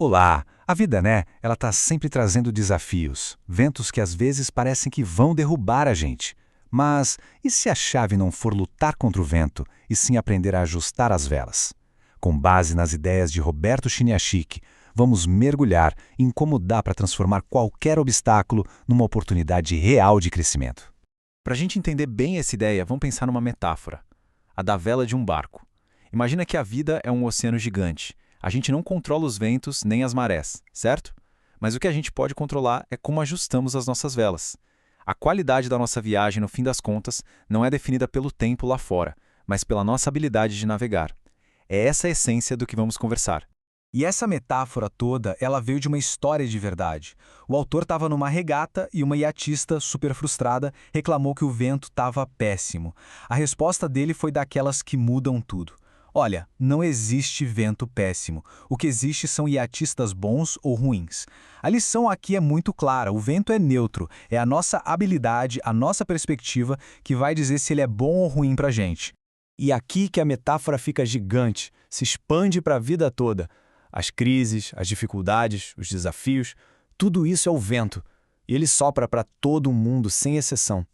Olá! A vida, né? Ela tá sempre trazendo desafios, ventos que às vezes parecem que vão derrubar a gente. Mas e se a chave não for lutar contra o vento, e sim aprender a ajustar as velas? Com base nas ideias de Roberto Chiniachik, vamos mergulhar em como dá para transformar qualquer obstáculo numa oportunidade real de crescimento. Para a gente entender bem essa ideia, vamos pensar numa metáfora. A da vela de um barco. Imagina que a vida é um oceano gigante. A gente não controla os ventos nem as marés, certo? Mas o que a gente pode controlar é como ajustamos as nossas velas. A qualidade da nossa viagem, no fim das contas, não é definida pelo tempo lá fora, mas pela nossa habilidade de navegar. É essa a essência do que vamos conversar. E essa metáfora toda, ela veio de uma história de verdade. O autor estava numa regata e uma iatista, super frustrada, reclamou que o vento estava péssimo. A resposta dele foi daquelas que mudam tudo. Olha, não existe vento péssimo. O que existe são iatistas bons ou ruins. A lição aqui é muito clara, o vento é neutro. É a nossa habilidade, a nossa perspectiva que vai dizer se ele é bom ou ruim pra gente. E aqui que a metáfora fica gigante, se expande para a vida toda. As crises, as dificuldades, os desafios, tudo isso é o vento. E ele sopra para todo mundo, sem exceção.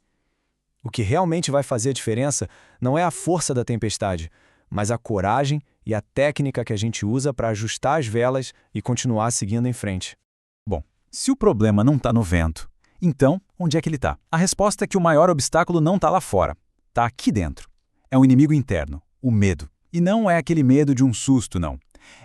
O que realmente vai fazer a diferença não é a força da tempestade, mas a coragem e a técnica que a gente usa para ajustar as velas e continuar seguindo em frente. Bom, se o problema não está no vento, então onde é que ele está? A resposta é que o maior obstáculo não está lá fora, está aqui dentro. É um inimigo interno, o medo. E não é aquele medo de um susto, não.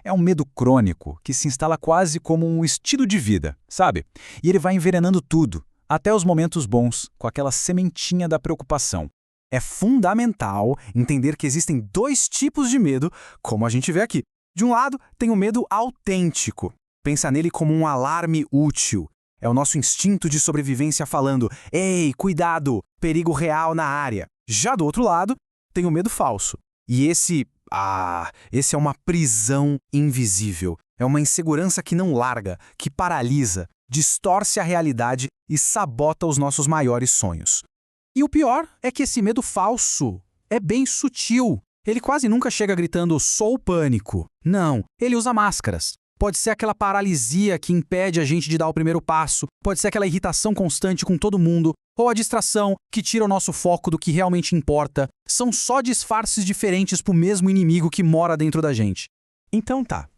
É um medo crônico que se instala quase como um estilo de vida, sabe? E ele vai envenenando tudo, até os momentos bons, com aquela sementinha da preocupação. É fundamental entender que existem dois tipos de medo, como a gente vê aqui. De um lado, tem o medo autêntico. Pensa nele como um alarme útil. É o nosso instinto de sobrevivência falando: "Ei, cuidado, perigo real na área". Já do outro lado, tem o medo falso. E esse é uma prisão invisível. É uma insegurança que não larga, que paralisa, distorce a realidade e sabota os nossos maiores sonhos. E o pior é que esse medo falso é bem sutil. Ele quase nunca chega gritando, "sou pânico". Não, ele usa máscaras. Pode ser aquela paralisia que impede a gente de dar o primeiro passo, pode ser aquela irritação constante com todo mundo, ou a distração que tira o nosso foco do que realmente importa. São só disfarces diferentes para o mesmo inimigo que mora dentro da gente. Então tá,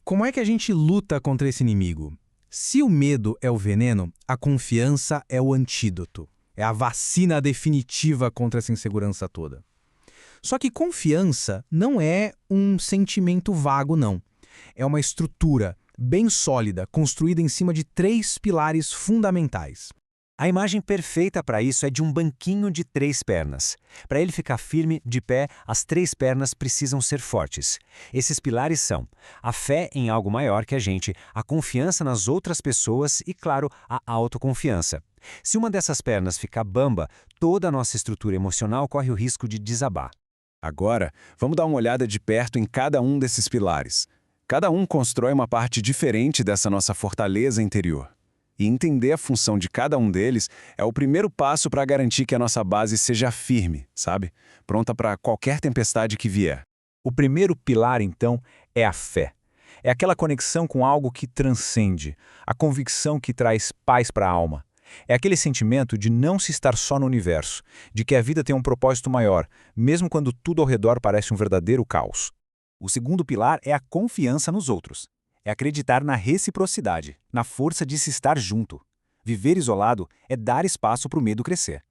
como é que a gente luta contra esse inimigo? Se o medo é o veneno, a confiança é o antídoto. É a vacina definitiva contra essa insegurança toda. Só que confiança não é um sentimento vago, não. É uma estrutura bem sólida, construída em cima de 3 pilares fundamentais. A imagem perfeita para isso é de um banquinho de 3 pernas. Para ele ficar firme, de pé, as 3 pernas precisam ser fortes. Esses pilares são a fé em algo maior que a gente, a confiança nas outras pessoas e, claro, a autoconfiança. Se uma dessas pernas ficar bamba, toda a nossa estrutura emocional corre o risco de desabar. Agora, vamos dar uma olhada de perto em cada um desses pilares. Cada um constrói uma parte diferente dessa nossa fortaleza interior. E entender a função de cada um deles é o primeiro passo para garantir que a nossa base seja firme, sabe? Pronta para qualquer tempestade que vier. O primeiro pilar, então, é a fé. É aquela conexão com algo que transcende, a convicção que traz paz para a alma. É aquele sentimento de não se estar só no universo, de que a vida tem um propósito maior, mesmo quando tudo ao redor parece um verdadeiro caos. O segundo pilar é a confiança nos outros. É acreditar na reciprocidade, na força de se estar junto. Viver isolado é dar espaço para o medo crescer.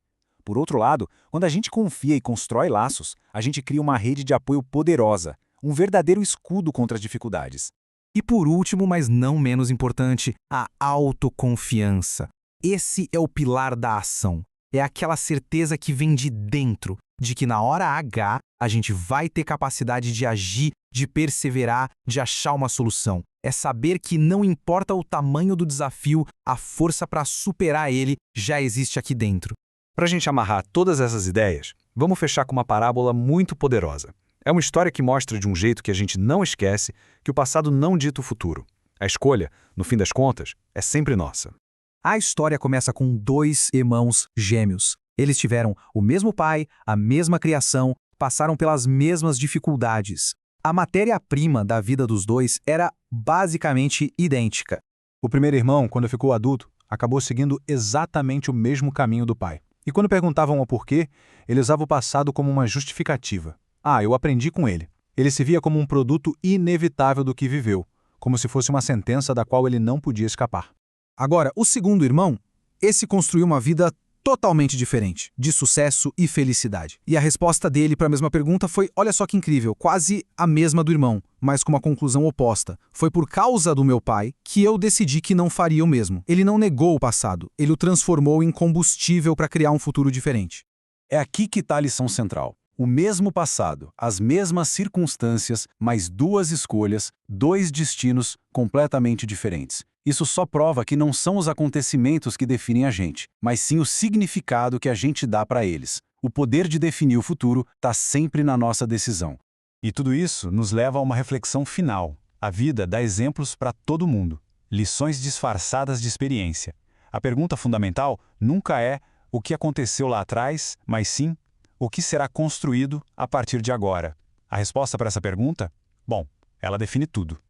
Por outro lado, quando a gente confia e constrói laços, a gente cria uma rede de apoio poderosa, um verdadeiro escudo contra as dificuldades. E por último, mas não menos importante, a autoconfiança. Esse é o pilar da ação. É aquela certeza que vem de dentro, de que na hora H a gente vai ter capacidade de agir, de perseverar, de achar uma solução. É saber que não importa o tamanho do desafio, a força para superar ele já existe aqui dentro. Para a gente amarrar todas essas ideias, vamos fechar com uma parábola muito poderosa. É uma história que mostra de um jeito que a gente não esquece que o passado não dita o futuro. A escolha, no fim das contas, é sempre nossa. A história começa com 2 irmãos gêmeos. Eles tiveram o mesmo pai, a mesma criação, passaram pelas mesmas dificuldades. A matéria-prima da vida dos dois era basicamente idêntica. O primeiro irmão, quando ficou adulto, acabou seguindo exatamente o mesmo caminho do pai. E quando perguntavam o porquê, ele usava o passado como uma justificativa. Eu aprendi com ele. Ele se via como um produto inevitável do que viveu, como se fosse uma sentença da qual ele não podia escapar. Agora, o segundo irmão, esse construiu uma vida totalmente diferente, de sucesso e felicidade. E a resposta dele para a mesma pergunta foi, olha só que incrível, quase a mesma do irmão, mas com uma conclusão oposta. Foi por causa do meu pai que eu decidi que não faria o mesmo. Ele não negou o passado, ele o transformou em combustível para criar um futuro diferente. É aqui que está a lição central. O mesmo passado, as mesmas circunstâncias, mas duas escolhas, dois destinos completamente diferentes. Isso só prova que não são os acontecimentos que definem a gente, mas sim o significado que a gente dá para eles. O poder de definir o futuro está sempre na nossa decisão. E tudo isso nos leva a uma reflexão final. A vida dá exemplos para todo mundo, lições disfarçadas de experiência. A pergunta fundamental nunca é o que aconteceu lá atrás, mas sim o que será construído a partir de agora. A resposta para essa pergunta? Bom, ela define tudo.